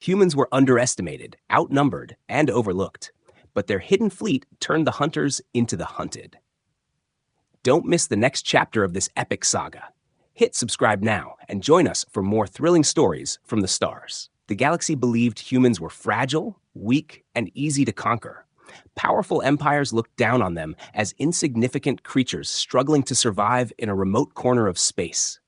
Humans were underestimated, outnumbered, and overlooked, but their hidden fleet turned the hunters into the hunted. Don't miss the next chapter of this epic saga. Hit subscribe now and join us for more thrilling stories from the stars. The galaxy believed humans were fragile, weak, and easy to conquer. Powerful empires looked down on them as insignificant creatures struggling to survive in a remote corner of space.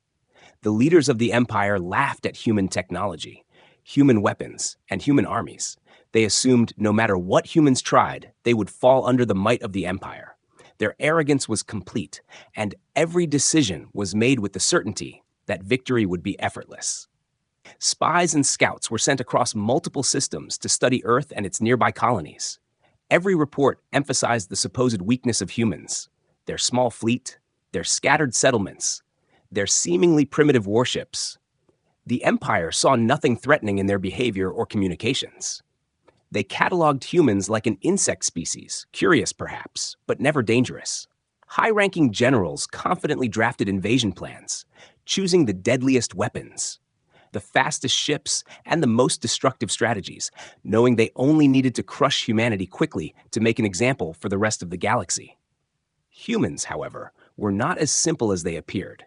The leaders of the empire laughed at human technology, human weapons, and human armies. They assumed no matter what humans tried, they would fall under the might of the empire. Their arrogance was complete, and every decision was made with the certainty that victory would be effortless. Spies and scouts were sent across multiple systems to study Earth and its nearby colonies. Every report emphasized the supposed weakness of humans, their small fleet, their scattered settlements, their seemingly primitive warships. The Empire saw nothing threatening in their behavior or communications. They cataloged humans like an insect species, curious perhaps, but never dangerous. High-ranking generals confidently drafted invasion plans, choosing the deadliest weapons, the fastest ships, and the most destructive strategies, knowing they only needed to crush humanity quickly to make an example for the rest of the galaxy. Humans, however, were not as simple as they appeared.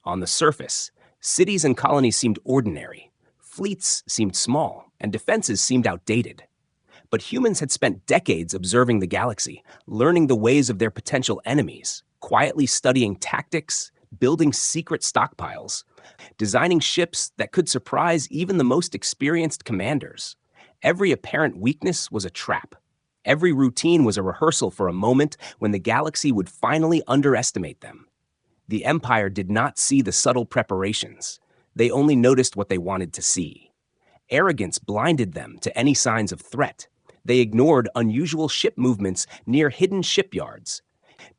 On the surface, cities and colonies seemed ordinary, fleets seemed small, and defenses seemed outdated. But humans had spent decades observing the galaxy, learning the ways of their potential enemies, quietly studying tactics, building secret stockpiles, designing ships that could surprise even the most experienced commanders. Every apparent weakness was a trap. Every routine was a rehearsal for a moment when the galaxy would finally underestimate them. The Empire did not see the subtle preparations. They only noticed what they wanted to see. Arrogance blinded them to any signs of threat. They ignored unusual ship movements near hidden shipyards,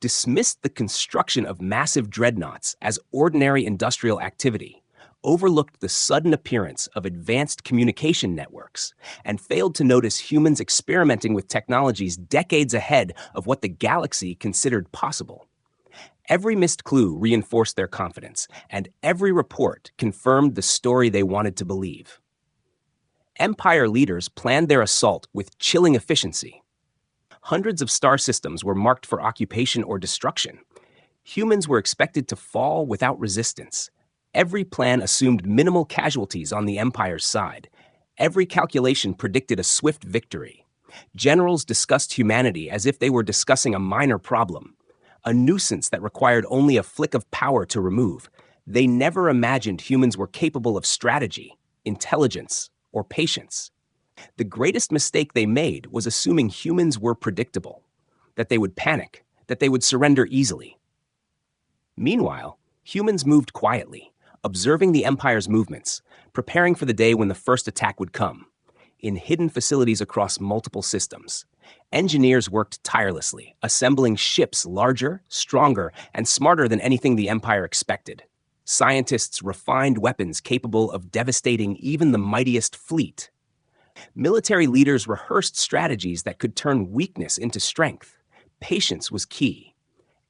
dismissed the construction of massive dreadnoughts as ordinary industrial activity, overlooked the sudden appearance of advanced communication networks, and failed to notice humans experimenting with technologies decades ahead of what the galaxy considered possible. Every missed clue reinforced their confidence, and every report confirmed the story they wanted to believe. Empire leaders planned their assault with chilling efficiency. Hundreds of star systems were marked for occupation or destruction. Humans were expected to fall without resistance. Every plan assumed minimal casualties on the Empire's side. Every calculation predicted a swift victory. Generals discussed humanity as if they were discussing a minor problem, a nuisance that required only a flick of power to remove. They never imagined humans were capable of strategy, intelligence, or patience. The greatest mistake they made was assuming humans were predictable, that they would panic, that they would surrender easily. Meanwhile, humans moved quietly, observing the Empire's movements, preparing for the day when the first attack would come. In hidden facilities across multiple systems, engineers worked tirelessly, assembling ships larger, stronger, and smarter than anything the Empire expected. Scientists refined weapons capable of devastating even the mightiest fleet. Military leaders rehearsed strategies that could turn weakness into strength. Patience was key.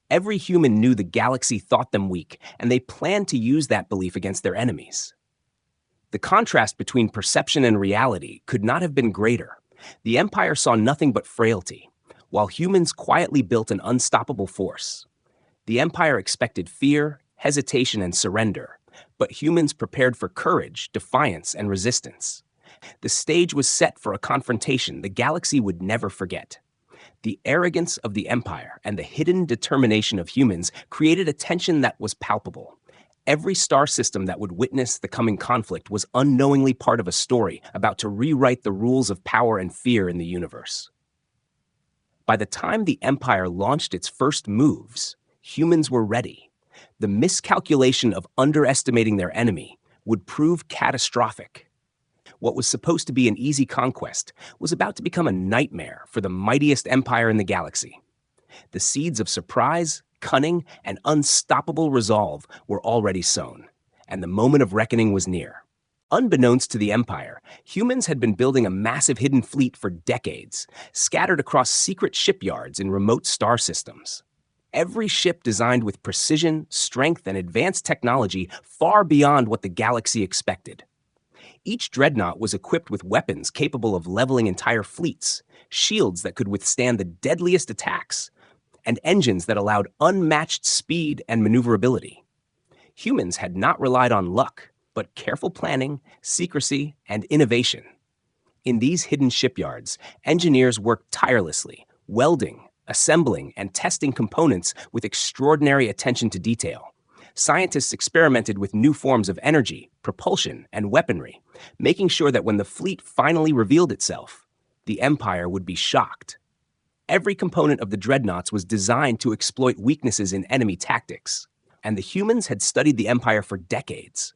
Every human knew the galaxy thought them weak, and they planned to use that belief against their enemies. The contrast between perception and reality could not have been greater. The Empire saw nothing but frailty, while humans quietly built an unstoppable force. The Empire expected fear, hesitation, and surrender, but humans prepared for courage, defiance, and resistance. The stage was set for a confrontation the galaxy would never forget. The arrogance of the Empire and the hidden determination of humans created a tension that was palpable. Every star system that would witness the coming conflict was unknowingly part of a story about to rewrite the rules of power and fear in the universe. By the time the Empire launched its first moves, humans were ready. The miscalculation of underestimating their enemy would prove catastrophic. What was supposed to be an easy conquest was about to become a nightmare for the mightiest empire in the galaxy. The seeds of surprise, cunning, and unstoppable resolve were already sown, and the moment of reckoning was near. Unbeknownst to the Empire, humans had been building a massive hidden fleet for decades, scattered across secret shipyards in remote star systems. Every ship designed with precision, strength, and advanced technology far beyond what the galaxy expected. Each dreadnought was equipped with weapons capable of leveling entire fleets, shields that could withstand the deadliest attacks, and engines that allowed unmatched speed and maneuverability. Humans had not relied on luck, but careful planning, secrecy, and innovation. In these hidden shipyards, engineers worked tirelessly, welding, assembling, and testing components with extraordinary attention to detail. Scientists experimented with new forms of energy, propulsion, and weaponry, making sure that when the fleet finally revealed itself, the Empire would be shocked. Every component of the Dreadnoughts was designed to exploit weaknesses in enemy tactics, and the humans had studied the Empire for decades,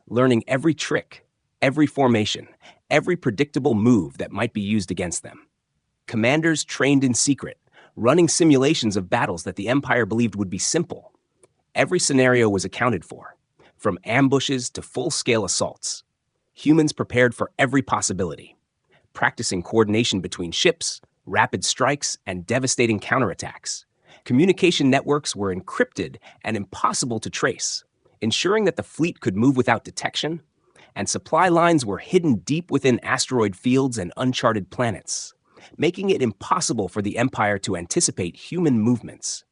learning every trick, every formation, every predictable move that might be used against them. Commanders trained in secret, running simulations of battles that the Empire believed would be simple. Every scenario was accounted for, from ambushes to full-scale assaults. Humans prepared for every possibility, practicing coordination between ships, rapid strikes, and devastating counterattacks. Communication networks were encrypted and impossible to trace, ensuring that the fleet could move without detection, and supply lines were hidden deep within asteroid fields and uncharted planets, making it impossible for the Empire to anticipate human movements.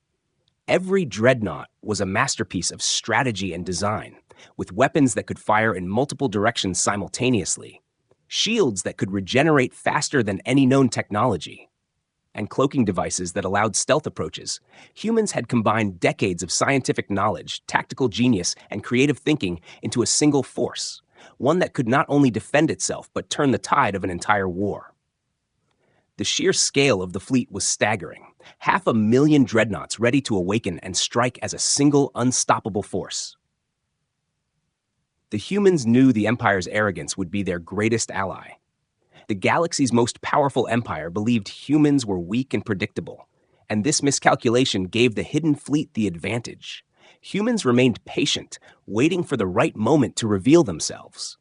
Every dreadnought was a masterpiece of strategy and design, with weapons that could fire in multiple directions simultaneously, shields that could regenerate faster than any known technology, and cloaking devices that allowed stealth approaches. Humans had combined decades of scientific knowledge, tactical genius, and creative thinking into a single force, one that could not only defend itself but turn the tide of an entire war. The sheer scale of the fleet was staggering. 500,000 dreadnoughts ready to awaken and strike as a single unstoppable force. The humans knew the Empire's arrogance would be their greatest ally. The galaxy's most powerful empire believed humans were weak and predictable, and this miscalculation gave the hidden fleet the advantage. Humans remained patient, waiting for the right moment to reveal themselves.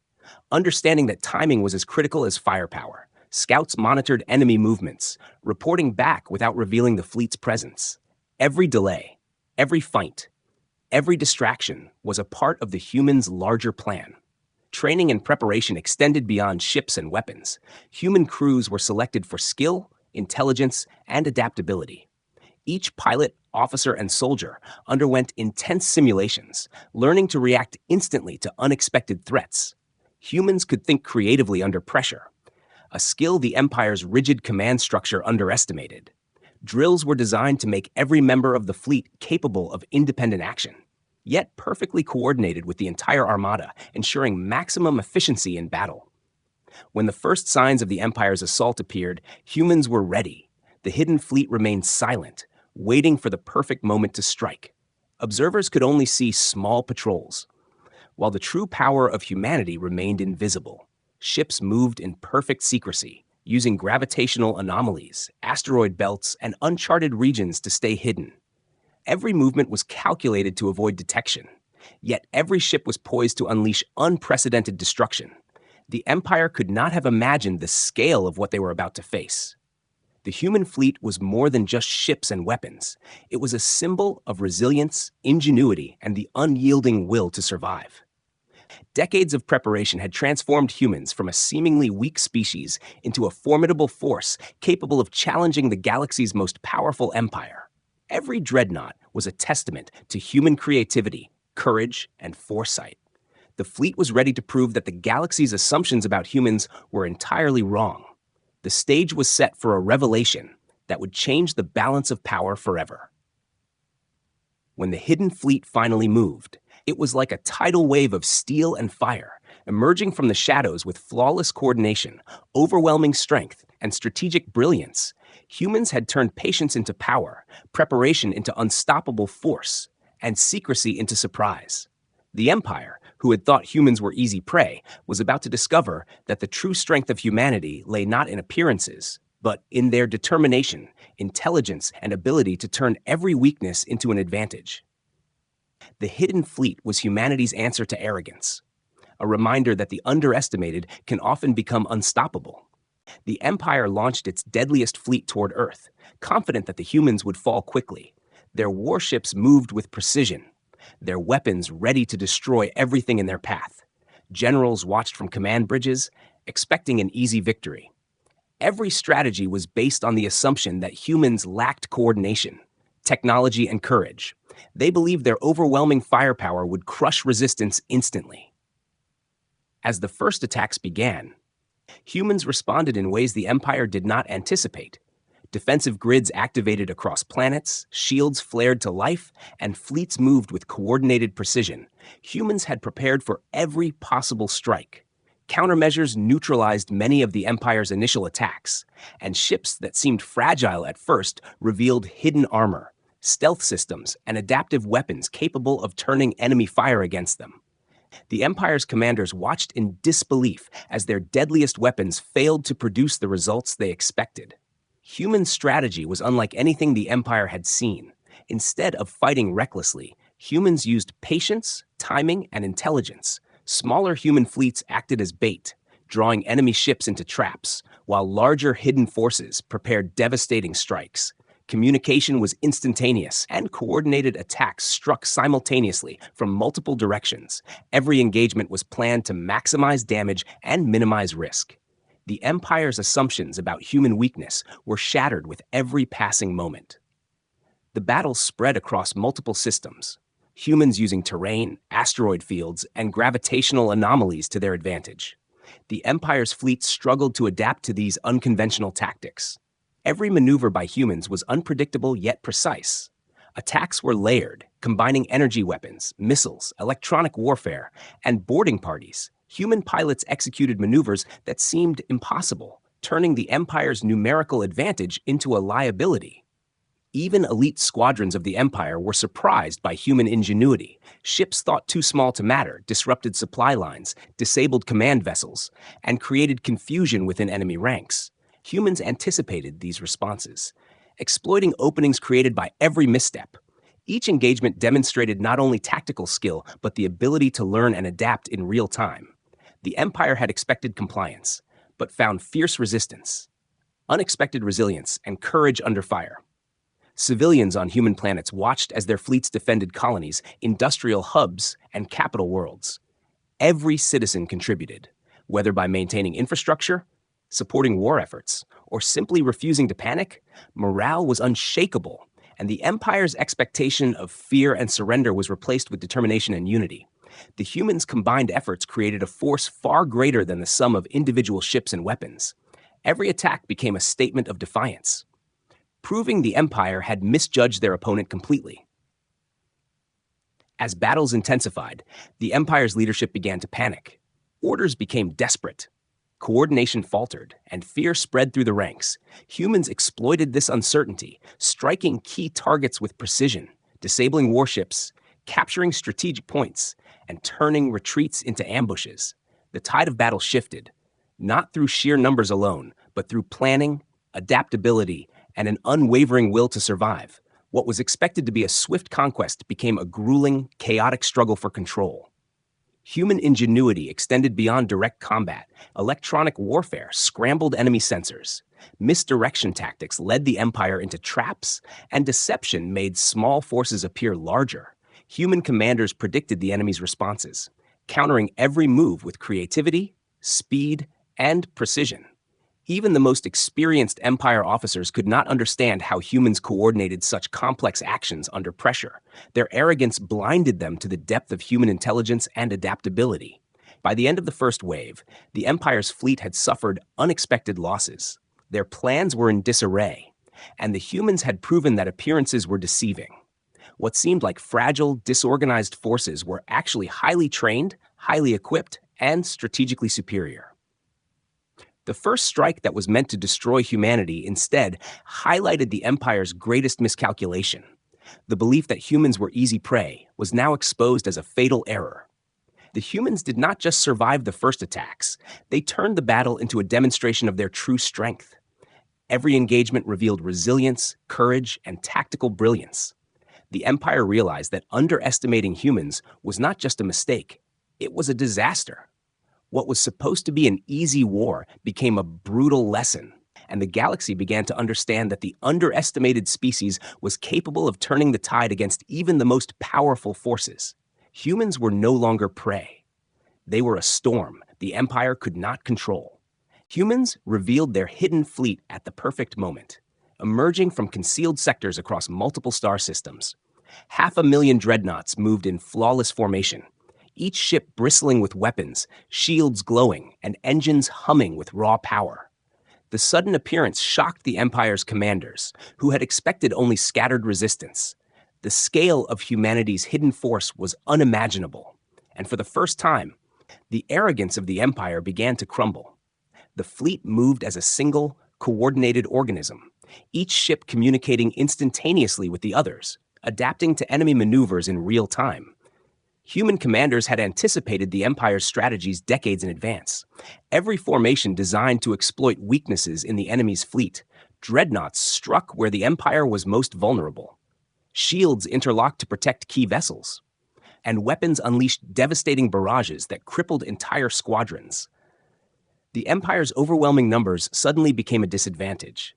Understanding that timing was as critical as firepower, scouts monitored enemy movements, reporting back without revealing the fleet's presence. Every delay, every feint, every distraction was a part of the humans' larger plan. Training and preparation extended beyond ships and weapons. Human crews were selected for skill, intelligence, and adaptability. Each pilot, officer, and soldier underwent intense simulations, learning to react instantly to unexpected threats. Humans could think creatively under pressure, a skill the Empire's rigid command structure underestimated. Drills were designed to make every member of the fleet capable of independent action, yet perfectly coordinated with the entire armada, ensuring maximum efficiency in battle. When the first signs of the Empire's assault appeared, humans were ready. The hidden fleet remained silent, waiting for the perfect moment to strike. Observers could only see small patrols, while the true power of humanity remained invisible. Ships moved in perfect secrecy, using gravitational anomalies, asteroid belts, and uncharted regions to stay hidden. Every movement was calculated to avoid detection, yet every ship was poised to unleash unprecedented destruction. The Empire could not have imagined the scale of what they were about to face. The human fleet was more than just ships and weapons. It was a symbol of resilience, ingenuity, and the unyielding will to survive. Decades of preparation had transformed humans from a seemingly weak species into a formidable force capable of challenging the galaxy's most powerful empire. Every dreadnought was a testament to human creativity, courage, and foresight. The fleet was ready to prove that the galaxy's assumptions about humans were entirely wrong. The stage was set for a revelation that would change the balance of power forever. When the hidden fleet finally moved, it was like a tidal wave of steel and fire, emerging from the shadows with flawless coordination, overwhelming strength, and strategic brilliance. Humans had turned patience into power, preparation into unstoppable force, and secrecy into surprise. The Empire, who had thought humans were easy prey, was about to discover that the true strength of humanity lay not in appearances, but in their determination, intelligence, and ability to turn every weakness into an advantage. The hidden fleet was humanity's answer to arrogance, a reminder that the underestimated can often become unstoppable. The Empire launched its deadliest fleet toward Earth, confident that the humans would fall quickly. Their warships moved with precision, their weapons ready to destroy everything in their path. Generals watched from command bridges, expecting an easy victory. Every strategy was based on the assumption that humans lacked coordination, technology, and courage. They believed their overwhelming firepower would crush resistance instantly. As the first attacks began, humans responded in ways the Empire did not anticipate. Defensive grids activated across planets, shields flared to life, and fleets moved with coordinated precision. Humans had prepared for every possible strike. Countermeasures neutralized many of the Empire's initial attacks, and ships that seemed fragile at first revealed hidden armor, stealth systems, and adaptive weapons capable of turning enemy fire against them. The Empire's commanders watched in disbelief as their deadliest weapons failed to produce the results they expected. Human strategy was unlike anything the Empire had seen. Instead of fighting recklessly, humans used patience, timing, and intelligence. Smaller human fleets acted as bait, drawing enemy ships into traps, while larger hidden forces prepared devastating strikes. Communication was instantaneous, and coordinated attacks struck simultaneously from multiple directions. Every engagement was planned to maximize damage and minimize risk. The Empire's assumptions about human weakness were shattered with every passing moment. The battle spread across multiple systems, humans using terrain, asteroid fields, and gravitational anomalies to their advantage. The Empire's fleet struggled to adapt to these unconventional tactics. Every maneuver by humans was unpredictable yet precise. Attacks were layered, combining energy weapons, missiles, electronic warfare, and boarding parties. Human pilots executed maneuvers that seemed impossible, turning the Empire's numerical advantage into a liability. Even elite squadrons of the Empire were surprised by human ingenuity. Ships thought too small to matter disrupted supply lines, disabled command vessels, and created confusion within enemy ranks. Humans anticipated these responses, exploiting openings created by every misstep. Each engagement demonstrated not only tactical skill, but the ability to learn and adapt in real time. The Empire had expected compliance, but found fierce resistance, unexpected resilience, and courage under fire. Civilians on human planets watched as their fleets defended colonies, industrial hubs, and capital worlds. Every citizen contributed, whether by maintaining infrastructure, supporting war efforts, or simply refusing to panic. Morale was unshakable, and the Empire's expectation of fear and surrender was replaced with determination and unity. The humans' combined efforts created a force far greater than the sum of individual ships and weapons. Every attack became a statement of defiance, proving the Empire had misjudged their opponent completely. As battles intensified, the Empire's leadership began to panic. Orders became desperate. Coordination faltered, and fear spread through the ranks. Humans exploited this uncertainty, striking key targets with precision, disabling warships, capturing strategic points, and turning retreats into ambushes. The tide of battle shifted, not through sheer numbers alone, but through planning, adaptability, and an unwavering will to survive. What was expected to be a swift conquest became a grueling, chaotic struggle for control. Human ingenuity extended beyond direct combat. Electronic warfare scrambled enemy sensors. Misdirection tactics led the Empire into traps, and deception made small forces appear larger. Human commanders predicted the enemy's responses, countering every move with creativity, speed, and precision. Even the most experienced Empire officers could not understand how humans coordinated such complex actions under pressure. Their arrogance blinded them to the depth of human intelligence and adaptability. By the end of the first wave, the Empire's fleet had suffered unexpected losses. Their plans were in disarray, and the humans had proven that appearances were deceiving. What seemed like fragile, disorganized forces were actually highly trained, highly equipped, and strategically superior. The first strike that was meant to destroy humanity instead highlighted the Empire's greatest miscalculation. The belief that humans were easy prey was now exposed as a fatal error. The humans did not just survive the first attacks, they turned the battle into a demonstration of their true strength. Every engagement revealed resilience, courage, and tactical brilliance. The Empire realized that underestimating humans was not just a mistake, it was a disaster. What was supposed to be an easy war became a brutal lesson, and the galaxy began to understand that the underestimated species was capable of turning the tide against even the most powerful forces. Humans were no longer prey. They were a storm the Empire could not control. Humans revealed their hidden fleet at the perfect moment, emerging from concealed sectors across multiple star systems. 500,000 dreadnoughts moved in flawless formation, each ship bristling with weapons, shields glowing, and engines humming with raw power. The sudden appearance shocked the Empire's commanders, who had expected only scattered resistance. The scale of humanity's hidden force was unimaginable, and for the first time, the arrogance of the Empire began to crumble. The fleet moved as a single, coordinated organism, each ship communicating instantaneously with the others, adapting to enemy maneuvers in real time. Human commanders had anticipated the Empire's strategies decades in advance. Every formation designed to exploit weaknesses in the enemy's fleet, dreadnoughts struck where the Empire was most vulnerable. Shields interlocked to protect key vessels, and weapons unleashed devastating barrages that crippled entire squadrons. The Empire's overwhelming numbers suddenly became a disadvantage.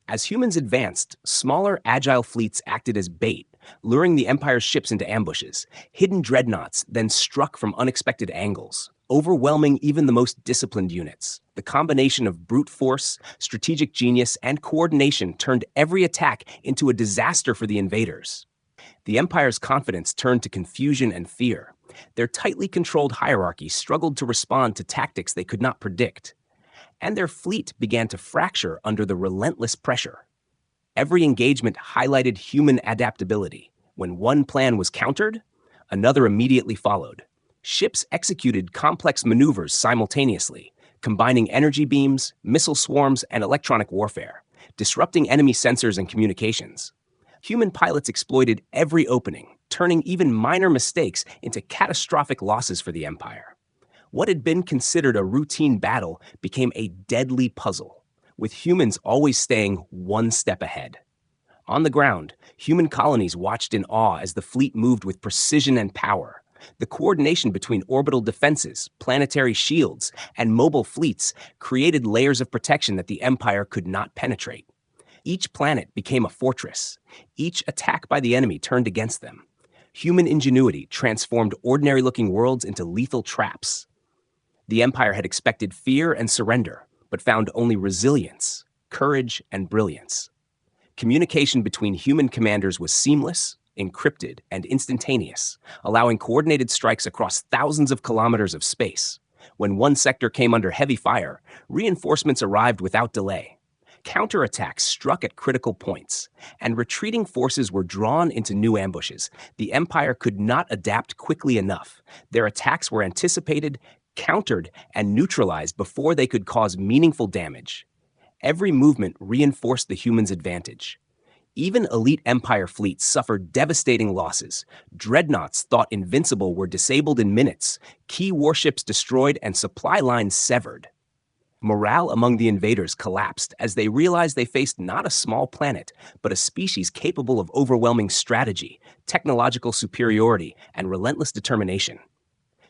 As humans advanced, smaller, agile fleets acted as bait, luring the Empire's ships into ambushes. Hidden dreadnoughts then struck from unexpected angles, overwhelming even the most disciplined units. The combination of brute force, strategic genius, and coordination turned every attack into a disaster for the invaders. The Empire's confidence turned to confusion and fear. Their tightly controlled hierarchy struggled to respond to tactics they could not predict, and their fleet began to fracture under the relentless pressure. Every engagement highlighted human adaptability. When one plan was countered, another immediately followed. Ships executed complex maneuvers simultaneously, combining energy beams, missile swarms, and electronic warfare, disrupting enemy sensors and communications. Human pilots exploited every opening, turning even minor mistakes into catastrophic losses for the Empire. What had been considered a routine battle became a deadly puzzle, with humans always staying one step ahead. On the ground, human colonies watched in awe as the fleet moved with precision and power. The coordination between orbital defenses, planetary shields, and mobile fleets created layers of protection that the Empire could not penetrate. Each planet became a fortress. Each attack by the enemy turned against them. Human ingenuity transformed ordinary-looking worlds into lethal traps. The Empire had expected fear and surrender, but found only resilience, courage, and brilliance. Communication between human commanders was seamless, encrypted, and instantaneous, allowing coordinated strikes across thousands of kilometers of space. When one sector came under heavy fire, reinforcements arrived without delay. Counterattacks struck at critical points, and retreating forces were drawn into new ambushes. The Empire could not adapt quickly enough. Their attacks were anticipated, countered, and neutralized before they could cause meaningful damage. Every movement reinforced the humans' advantage. Even elite Empire fleets suffered devastating losses. Dreadnoughts thought invincible were disabled in minutes, key warships destroyed, and supply lines severed. Morale among the invaders collapsed as they realized they faced not a small planet, but a species capable of overwhelming strategy, technological superiority, and relentless determination.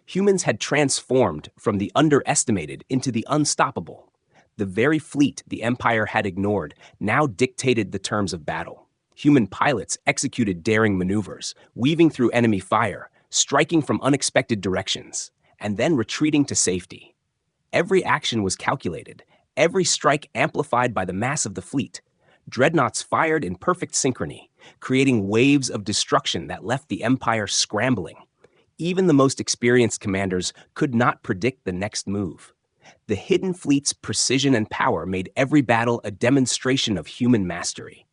Humans had transformed from the underestimated into the unstoppable. The very fleet the Empire had ignored now dictated the terms of battle. Human pilots executed daring maneuvers, weaving through enemy fire, striking from unexpected directions, and then retreating to safety. Every action was calculated, every strike amplified by the mass of the fleet. Dreadnoughts fired in perfect synchrony, creating waves of destruction that left the Empire scrambling. Even the most experienced commanders could not predict the next move. The hidden fleet's precision and power made every battle a demonstration of human mastery.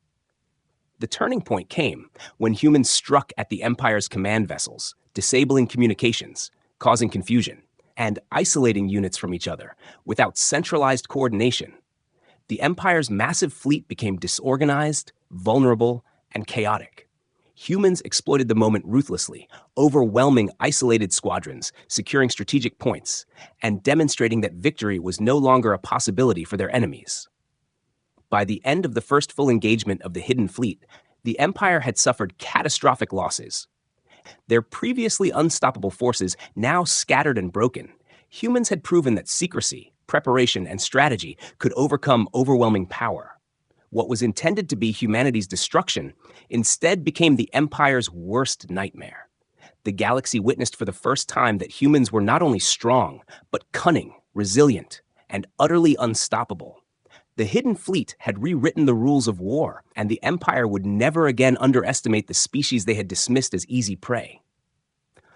The turning point came when humans struck at the Empire's command vessels, disabling communications, causing confusion, and isolating units from each other without centralized coordination. The Empire's massive fleet became disorganized, vulnerable, and chaotic. Humans exploited the moment ruthlessly, overwhelming isolated squadrons, securing strategic points, and demonstrating that victory was no longer a possibility for their enemies. By the end of the first full engagement of the hidden fleet, the Empire had suffered catastrophic losses. Their previously unstoppable forces now scattered and broken. Humans had proven that secrecy, preparation, and strategy could overcome overwhelming power. What was intended to be humanity's destruction instead became the Empire's worst nightmare. the galaxy witnessed for the first time that humans were not only strong, but cunning, resilient, and utterly unstoppable. The Hidden Fleet had rewritten the rules of war, and the Empire would never again underestimate the species they had dismissed as easy prey.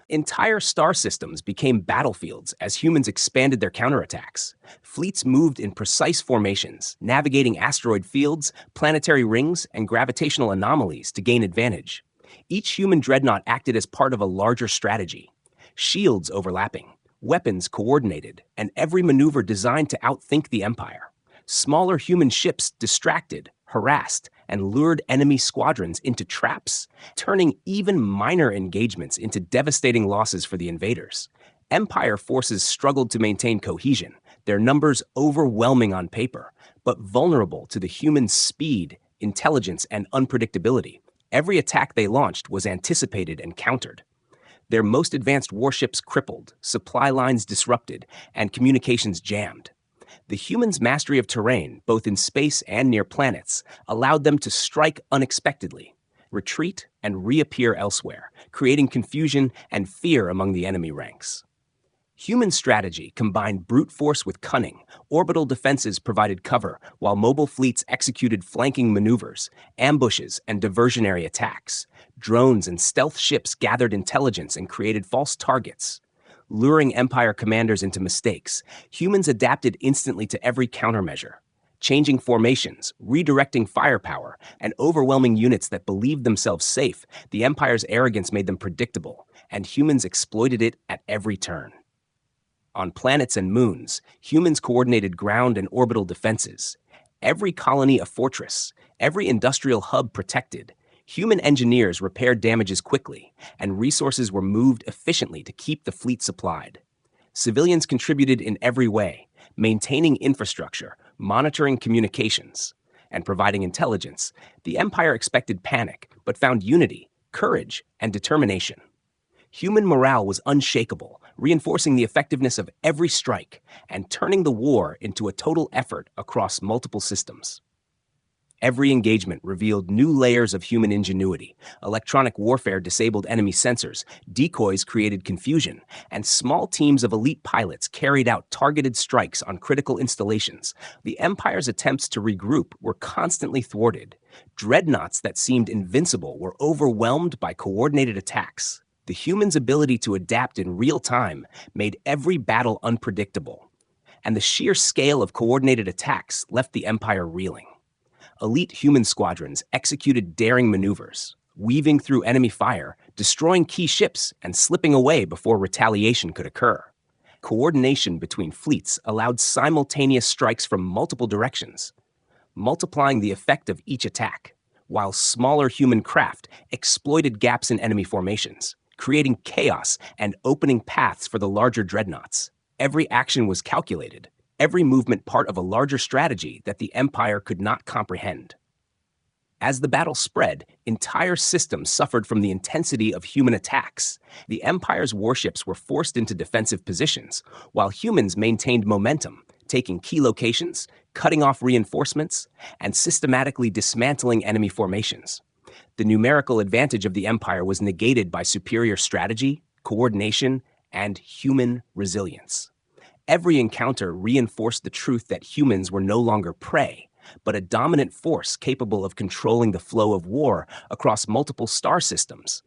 Entire star systems became battlefields as humans expanded their counterattacks. Fleets moved in precise formations, navigating asteroid fields, planetary rings, and gravitational anomalies to gain advantage. Each human dreadnought acted as part of a larger strategy. Shields overlapping, weapons coordinated, and every maneuver designed to outthink the Empire. Smaller human ships distracted, harassed, and lured enemy squadrons into traps, turning even minor engagements into devastating losses for the invaders. Empire forces struggled to maintain cohesion, their numbers overwhelming on paper, but vulnerable to the human speed, intelligence, and unpredictability. Every attack they launched was anticipated and countered. Their most advanced warships crippled, supply lines disrupted, and communications jammed. The humans' mastery of terrain, both in space and near planets, allowed them to strike unexpectedly, retreat, and reappear elsewhere, creating confusion and fear among the enemy ranks. Human strategy combined brute force with cunning. Orbital defenses provided cover, while mobile fleets executed flanking maneuvers, ambushes, and diversionary attacks. Drones and stealth ships gathered intelligence and created false targets. Luring Empire commanders into mistakes, humans adapted instantly to every countermeasure, changing formations, redirecting firepower, and overwhelming units that believed themselves safe. The Empire's arrogance made them predictable, and humans exploited it at every turn. On planets and moons, humans coordinated ground and orbital defenses. Every colony a fortress, every industrial hub protected. Human engineers repaired damages quickly, and resources were moved efficiently to keep the fleet supplied. Civilians contributed in every way, maintaining infrastructure, monitoring communications, and providing intelligence. The Empire expected panic, but found unity, courage, and determination. Human morale was unshakable, reinforcing the effectiveness of every strike and turning the war into a total effort across multiple systems. Every engagement revealed new layers of human ingenuity. Electronic warfare disabled enemy sensors, decoys created confusion, and small teams of elite pilots carried out targeted strikes on critical installations. The Empire's attempts to regroup were constantly thwarted. Dreadnoughts that seemed invincible were overwhelmed by coordinated attacks. The humans' ability to adapt in real time made every battle unpredictable, and the sheer scale of coordinated attacks left the Empire reeling. Elite human squadrons executed daring maneuvers, weaving through enemy fire, destroying key ships, and slipping away before retaliation could occur. Coordination between fleets allowed simultaneous strikes from multiple directions, multiplying the effect of each attack, while smaller human craft exploited gaps in enemy formations, creating chaos and opening paths for the larger dreadnoughts. Every action was calculated, every movement part of a larger strategy that the Empire could not comprehend. As the battle spread, entire systems suffered from the intensity of human attacks. The Empire's warships were forced into defensive positions, while humans maintained momentum, taking key locations, cutting off reinforcements, and systematically dismantling enemy formations. The numerical advantage of the Empire was negated by superior strategy, coordination, and human resilience. Every encounter reinforced the truth that humans were no longer prey, but a dominant force capable of controlling the flow of war across multiple star systems.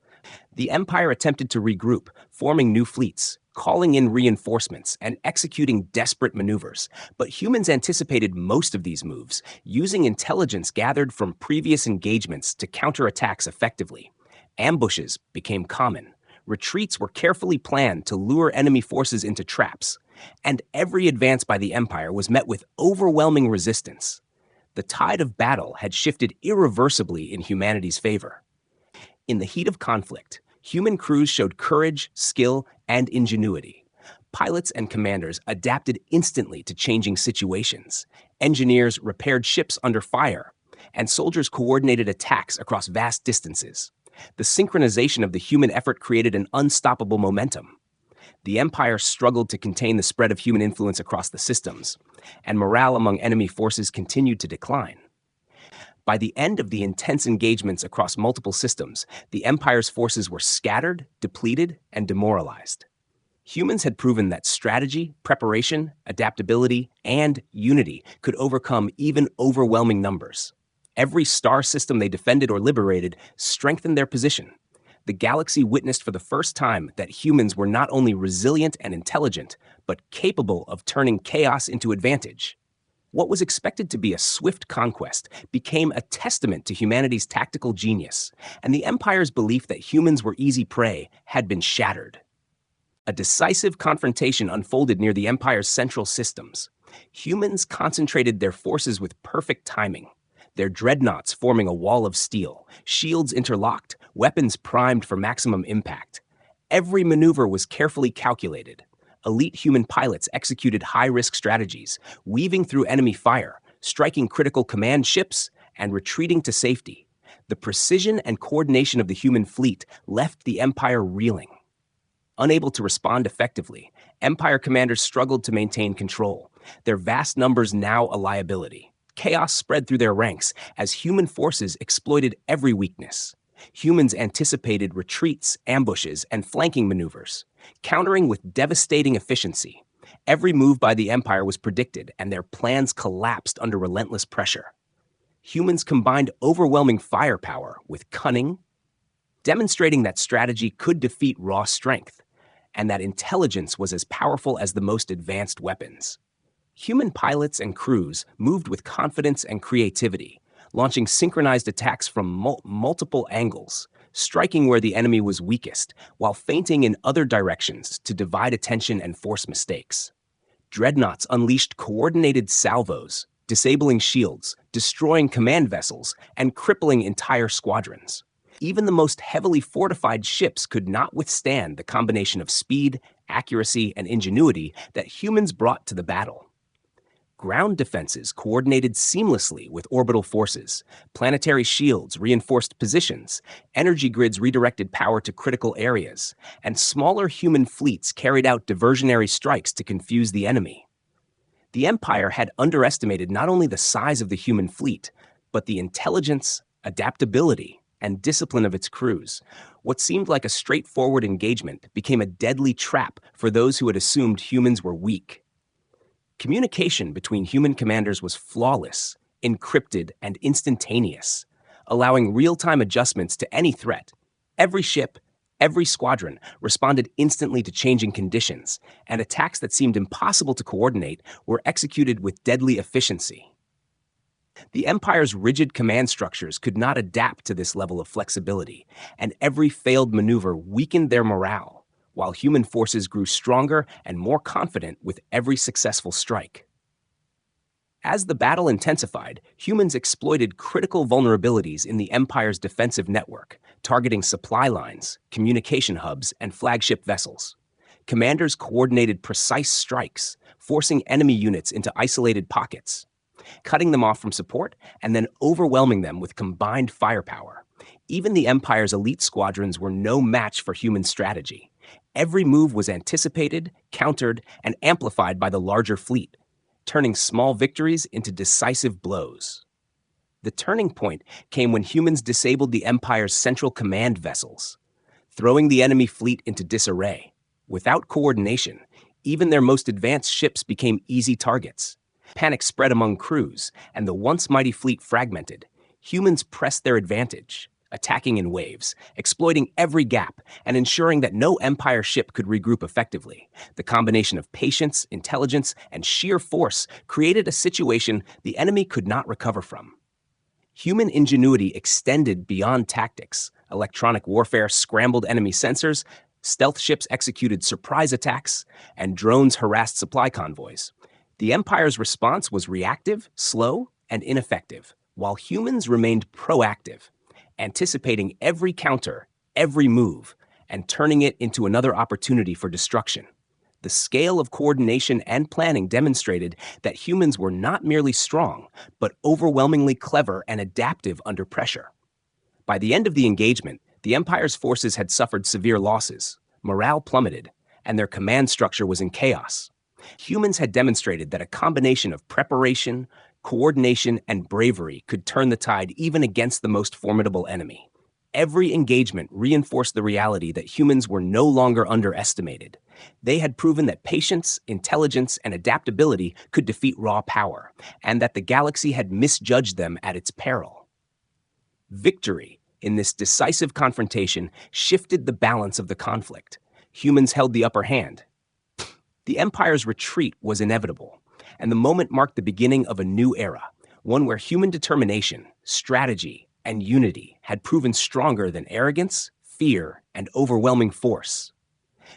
The Empire attempted to regroup, forming new fleets, calling in reinforcements, and executing desperate maneuvers. But humans anticipated most of these moves, using intelligence gathered from previous engagements to counter attacks effectively. Ambushes became common. Retreats were carefully planned to lure enemy forces into traps, and every advance by the Empire was met with overwhelming resistance. The tide of battle had shifted irreversibly in humanity's favor. In the heat of conflict, human crews showed courage, skill, and ingenuity. Pilots and commanders adapted instantly to changing situations. Engineers repaired ships under fire, and soldiers coordinated attacks across vast distances. The synchronization of the human effort created an unstoppable momentum. The Empire struggled to contain the spread of human influence across the systems, and morale among enemy forces continued to decline. By the end of the intense engagements across multiple systems, the Empire's forces were scattered, depleted, and demoralized. Humans had proven that strategy, preparation, adaptability, and unity could overcome even overwhelming numbers. Every star system they defended or liberated strengthened their position. The galaxy witnessed for the first time that humans were not only resilient and intelligent, but capable of turning chaos into advantage. What was expected to be a swift conquest became a testament to humanity's tactical genius, and the Empire's belief that humans were easy prey had been shattered. A decisive confrontation unfolded near the Empire's central systems. Humans concentrated their forces with perfect timing, their dreadnoughts forming a wall of steel, shields interlocked, weapons primed for maximum impact. Every maneuver was carefully calculated. Elite human pilots executed high-risk strategies, weaving through enemy fire, striking critical command ships, and retreating to safety. The precision and coordination of the human fleet left the Empire reeling. Unable to respond effectively, Empire commanders struggled to maintain control, their vast numbers now a liability. Chaos spread through their ranks as human forces exploited every weakness. Humans anticipated retreats, ambushes, and flanking maneuvers, countering with devastating efficiency. Every move by the Empire was predicted, and their plans collapsed under relentless pressure. Humans combined overwhelming firepower with cunning, demonstrating that strategy could defeat raw strength, and that intelligence was as powerful as the most advanced weapons. Human pilots and crews moved with confidence and creativity, launching synchronized attacks from multiple angles, striking where the enemy was weakest, while feinting in other directions to divide attention and force mistakes. Dreadnoughts unleashed coordinated salvos, disabling shields, destroying command vessels, and crippling entire squadrons. Even the most heavily fortified ships could not withstand the combination of speed, accuracy, and ingenuity that humans brought to the battle. Ground defenses coordinated seamlessly with orbital forces. Planetary shields reinforced positions, energy grids redirected power to critical areas, and smaller human fleets carried out diversionary strikes to confuse the enemy. The Empire had underestimated not only the size of the human fleet, but the intelligence, adaptability, and discipline of its crews. What seemed like a straightforward engagement became a deadly trap for those who had assumed humans were weak. Communication between human commanders was flawless, encrypted, and instantaneous, allowing real-time adjustments to any threat. Every ship, every squadron responded instantly to changing conditions, and attacks that seemed impossible to coordinate were executed with deadly efficiency. The Empire's rigid command structures could not adapt to this level of flexibility, and every failed maneuver weakened their morale, while human forces grew stronger and more confident with every successful strike. As the battle intensified, humans exploited critical vulnerabilities in the Empire's defensive network, targeting supply lines, communication hubs, and flagship vessels. Commanders coordinated precise strikes, forcing enemy units into isolated pockets, cutting them off from support, and then overwhelming them with combined firepower. Even the Empire's elite squadrons were no match for human strategy. Every move was anticipated, countered, and amplified by the larger fleet, turning small victories into decisive blows. The turning point came when humans disabled the Empire's central command vessels, throwing the enemy fleet into disarray. Without coordination, even their most advanced ships became easy targets. Panic spread among crews, and the once mighty fleet fragmented. Humans pressed their advantage, attacking in waves, exploiting every gap, and ensuring that no Empire ship could regroup effectively. The combination of patience, intelligence, and sheer force created a situation the enemy could not recover from. Human ingenuity extended beyond tactics. Electronic warfare scrambled enemy sensors, stealth ships executed surprise attacks, and drones harassed supply convoys. The Empire's response was reactive, slow, and ineffective, while humans remained proactive, anticipating every counter, every move, and turning it into another opportunity for destruction. The scale of coordination and planning demonstrated that humans were not merely strong, but overwhelmingly clever and adaptive under pressure. By the end of the engagement, the Empire's forces had suffered severe losses, morale plummeted, and their command structure was in chaos. Humans had demonstrated that a combination of preparation, coordination, and bravery could turn the tide even against the most formidable enemy. Every engagement reinforced the reality that humans were no longer underestimated. They had proven that patience, intelligence, and adaptability could defeat raw power, and that the galaxy had misjudged them at its peril. Victory in this decisive confrontation shifted the balance of the conflict. Humans held the upper hand. The Empire's retreat was inevitable, and the moment marked the beginning of a new era, one where human determination, strategy, and unity had proven stronger than arrogance, fear, and overwhelming force.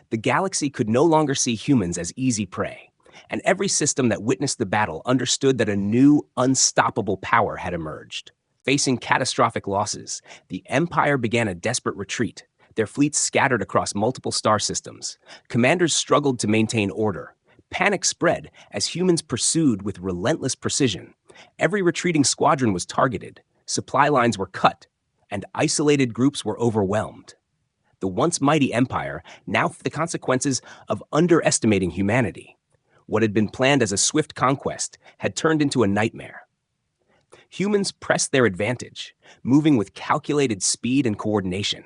The galaxy could no longer see humans as easy prey, and every system that witnessed the battle understood that a new, unstoppable power had emerged. Facing catastrophic losses, the Empire began a desperate retreat, their fleets scattered across multiple star systems. Commanders struggled to maintain order. Panic spread as humans pursued with relentless precision. Every retreating squadron was targeted, supply lines were cut, and isolated groups were overwhelmed. The once mighty empire now faced the consequences of underestimating humanity. What had been planned as a swift conquest had turned into a nightmare. Humans pressed their advantage, moving with calculated speed and coordination.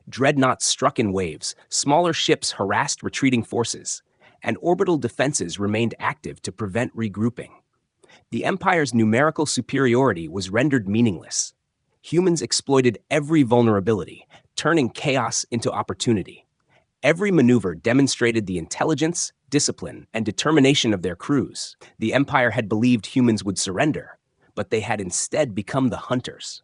Dreadnoughts struck in waves, smaller ships harassed retreating forces, and orbital defenses remained active to prevent regrouping. The Empire's numerical superiority was rendered meaningless. Humans exploited every vulnerability, turning chaos into opportunity. Every maneuver demonstrated the intelligence, discipline, and determination of their crews. The Empire had believed humans would surrender, but they had instead become the hunters.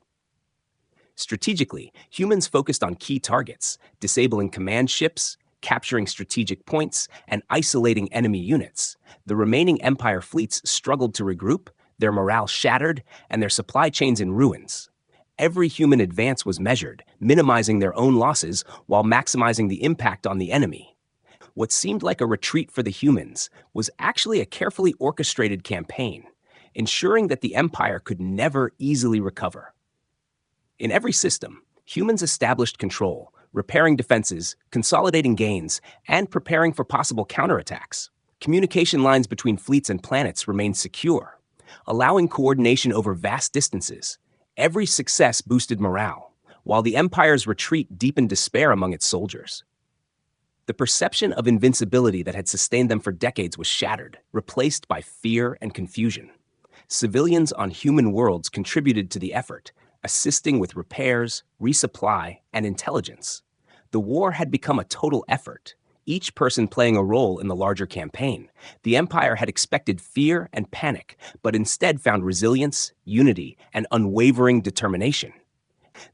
Strategically, humans focused on key targets, disabling command ships, capturing strategic points, and isolating enemy units. The remaining Empire fleets struggled to regroup, their morale shattered, and their supply chains in ruins. Every human advance was measured, minimizing their own losses while maximizing the impact on the enemy. What seemed like a retreat for the humans was actually a carefully orchestrated campaign, ensuring that the Empire could never easily recover. In every system, humans established control, repairing defenses, consolidating gains, and preparing for possible counterattacks. Communication lines between fleets and planets remained secure, allowing coordination over vast distances. Every success boosted morale, while the Empire's retreat deepened despair among its soldiers. The perception of invincibility that had sustained them for decades was shattered, replaced by fear and confusion. Civilians on human worlds contributed to the effort, assisting with repairs, resupply, and intelligence. The war had become a total effort, each person playing a role in the larger campaign. The Empire had expected fear and panic, but instead found resilience, unity, and unwavering determination.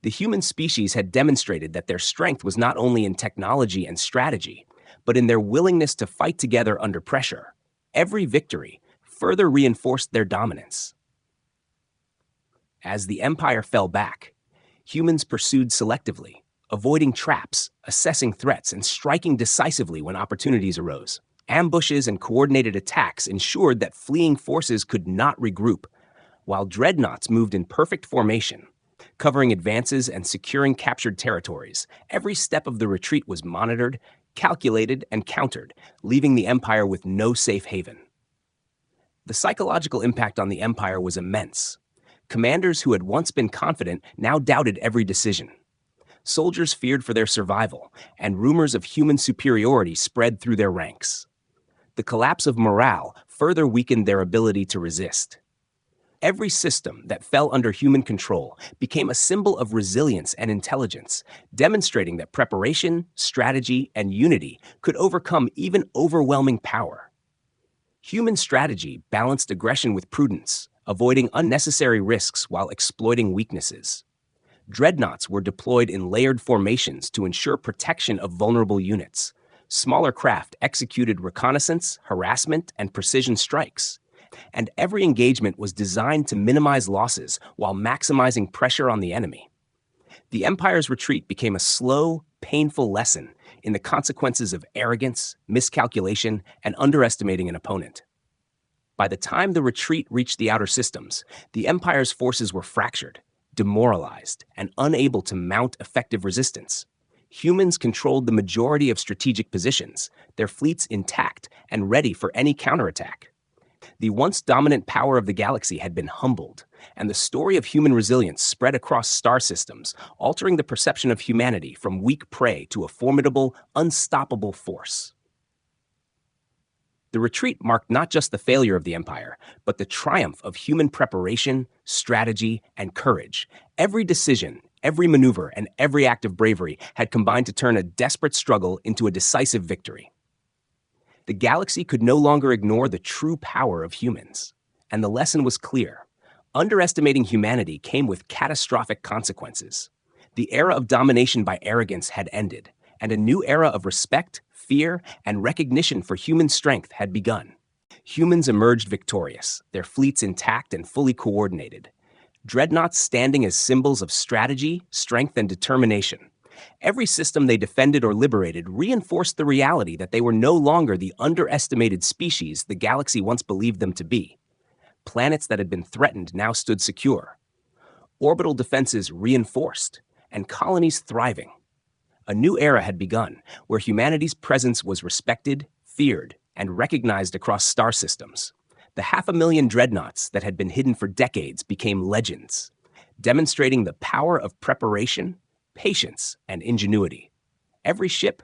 The human species had demonstrated that their strength was not only in technology and strategy, but in their willingness to fight together under pressure. Every victory further reinforced their dominance. As the Empire fell back, humans pursued selectively, avoiding traps, assessing threats, and striking decisively when opportunities arose. Ambushes and coordinated attacks ensured that fleeing forces could not regroup, while dreadnoughts moved in perfect formation, covering advances and securing captured territories. Every step of the retreat was monitored, calculated, and countered, leaving the Empire with no safe haven. The psychological impact on the Empire was immense. Commanders who had once been confident now doubted every decision. Soldiers feared for their survival, and rumors of human superiority spread through their ranks. The collapse of morale further weakened their ability to resist. Every system that fell under human control became a symbol of resilience and intelligence, demonstrating that preparation, strategy, and unity could overcome even overwhelming power. Human strategy balanced aggression with prudence, avoiding unnecessary risks while exploiting weaknesses. Dreadnoughts were deployed in layered formations to ensure protection of vulnerable units. Smaller craft executed reconnaissance, harassment, and precision strikes. And every engagement was designed to minimize losses while maximizing pressure on the enemy. The Empire's retreat became a slow, painful lesson in the consequences of arrogance, miscalculation, and underestimating an opponent. By the time the retreat reached the outer systems, the Empire's forces were fractured, demoralized, and unable to mount effective resistance. Humans controlled the majority of strategic positions, their fleets intact and ready for any counterattack. The once dominant power of the galaxy had been humbled, and the story of human resilience spread across star systems, altering the perception of humanity from weak prey to a formidable, unstoppable force. The retreat marked not just the failure of the Empire, but the triumph of human preparation, strategy, and courage. Every decision, every maneuver, and every act of bravery had combined to turn a desperate struggle into a decisive victory. The galaxy could no longer ignore the true power of humans, and the lesson was clear. Underestimating humanity came with catastrophic consequences. The era of domination by arrogance had ended, and a new era of respect, fear, and recognition for human strength had begun. Humans emerged victorious, their fleets intact and fully coordinated. Dreadnoughts standing as symbols of strategy, strength, and determination. Every system they defended or liberated reinforced the reality that they were no longer the underestimated species the galaxy once believed them to be. Planets that had been threatened now stood secure. Orbital defenses reinforced, and colonies thriving. A new era had begun, where humanity's presence was respected, feared, and recognized across star systems. The 500,000 dreadnoughts that had been hidden for decades became legends, demonstrating the power of preparation, patience, and ingenuity. Every ship,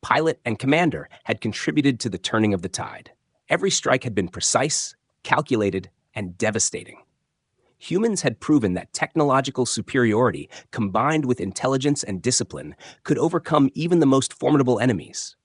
pilot, and commander had contributed to the turning of the tide. Every strike had been precise, calculated, and devastating. Humans had proven that technological superiority, combined with intelligence and discipline, could overcome even the most formidable enemies.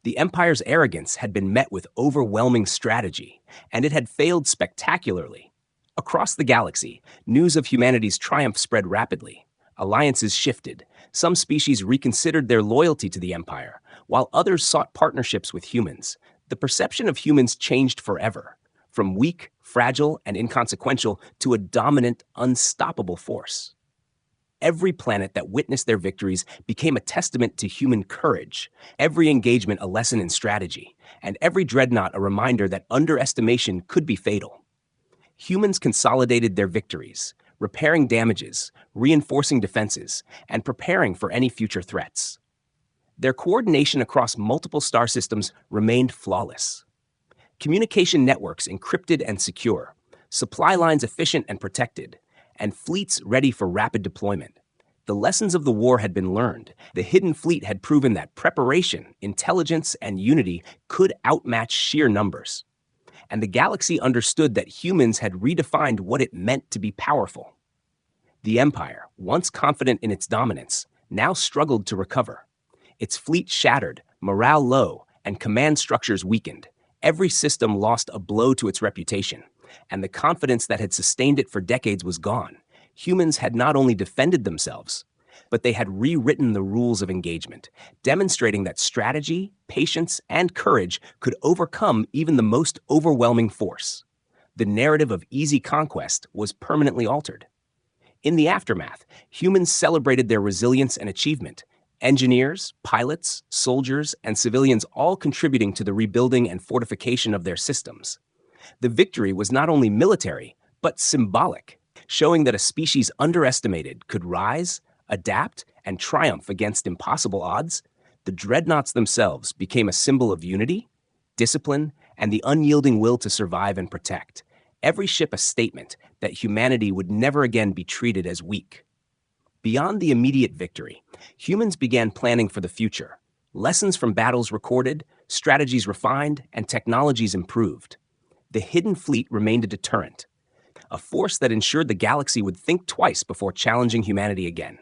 The Empire's arrogance had been met with overwhelming strategy, and it had failed spectacularly. Across the galaxy, news of humanity's triumph spread rapidly. Alliances shifted. Some species reconsidered their loyalty to the Empire, while others sought partnerships with humans. The perception of humans changed forever, from weak, fragile, and inconsequential to a dominant, unstoppable force. Every planet that witnessed their victories became a testament to human courage, every engagement a lesson in strategy, and every dreadnought a reminder that underestimation could be fatal. Humans consolidated their victories, repairing damages, reinforcing defenses, and preparing for any future threats. Their coordination across multiple star systems remained flawless. Communication networks encrypted and secure, supply lines efficient and protected, and fleets ready for rapid deployment. The lessons of the war had been learned. The hidden fleet had proven that preparation, intelligence, and unity could outmatch sheer numbers. And the galaxy understood that humans had redefined what it meant to be powerful. The Empire, once confident in its dominance, now struggled to recover. Its fleet shattered, morale low, and command structures weakened. Every system lost a blow to its reputation, and the confidence that had sustained it for decades was gone. Humans had not only defended themselves, but they had rewritten the rules of engagement, demonstrating that strategy, patience, and courage could overcome even the most overwhelming force. The narrative of easy conquest was permanently altered. In the aftermath, humans celebrated their resilience and achievement. Engineers, pilots, soldiers, and civilians all contributing to the rebuilding and fortification of their systems. The victory was not only military, but symbolic, showing that a species underestimated could rise, adapt, and triumph against impossible odds. The dreadnoughts themselves became a symbol of unity, discipline, and the unyielding will to survive and protect. Every ship a statement that humanity would never again be treated as weak. Beyond the immediate victory, humans began planning for the future. Lessons from battles recorded, strategies refined, and technologies improved. The hidden fleet remained a deterrent, a force that ensured the galaxy would think twice before challenging humanity again.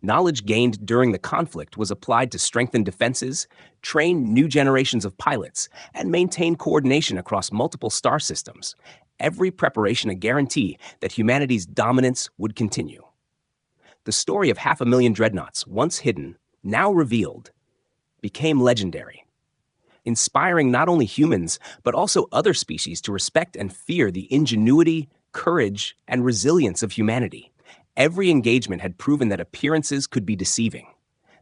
Knowledge gained during the conflict was applied to strengthen defenses, train new generations of pilots, and maintain coordination across multiple star systems. Every preparation a guarantee that humanity's dominance would continue. The story of 500,000 dreadnoughts, once hidden, now revealed, became legendary, inspiring not only humans, but also other species to respect and fear the ingenuity, courage, and resilience of humanity. Every engagement had proven that appearances could be deceiving,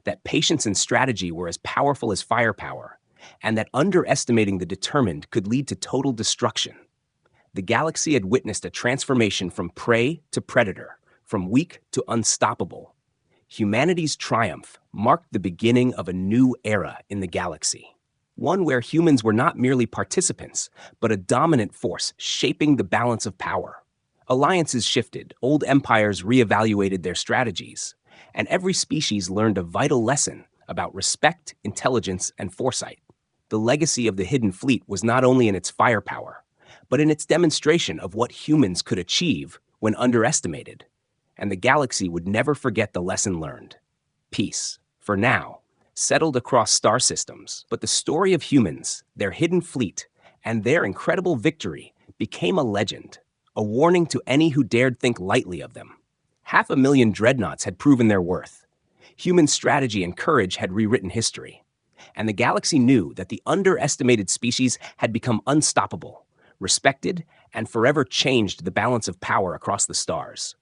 that patience and strategy were as powerful as firepower, and that underestimating the determined could lead to total destruction. The galaxy had witnessed a transformation from prey to predator, from weak to unstoppable. Humanity's triumph marked the beginning of a new era in the galaxy. one where humans were not merely participants, but a dominant force shaping the balance of power. Alliances shifted, old empires reevaluated their strategies, and every species learned a vital lesson about respect, intelligence, and foresight. The legacy of the Hidden Fleet was not only in its firepower, but in its demonstration of what humans could achieve when underestimated. And the galaxy would never forget the lesson learned. Peace, for now, settled across star systems, but the story of humans, their hidden fleet, and their incredible victory became a legend, a warning to any who dared think lightly of them. 500,000 dreadnoughts had proven their worth. Human strategy and courage had rewritten history. And the galaxy knew that the underestimated species had become unstoppable, respected, and forever changed the balance of power across the stars.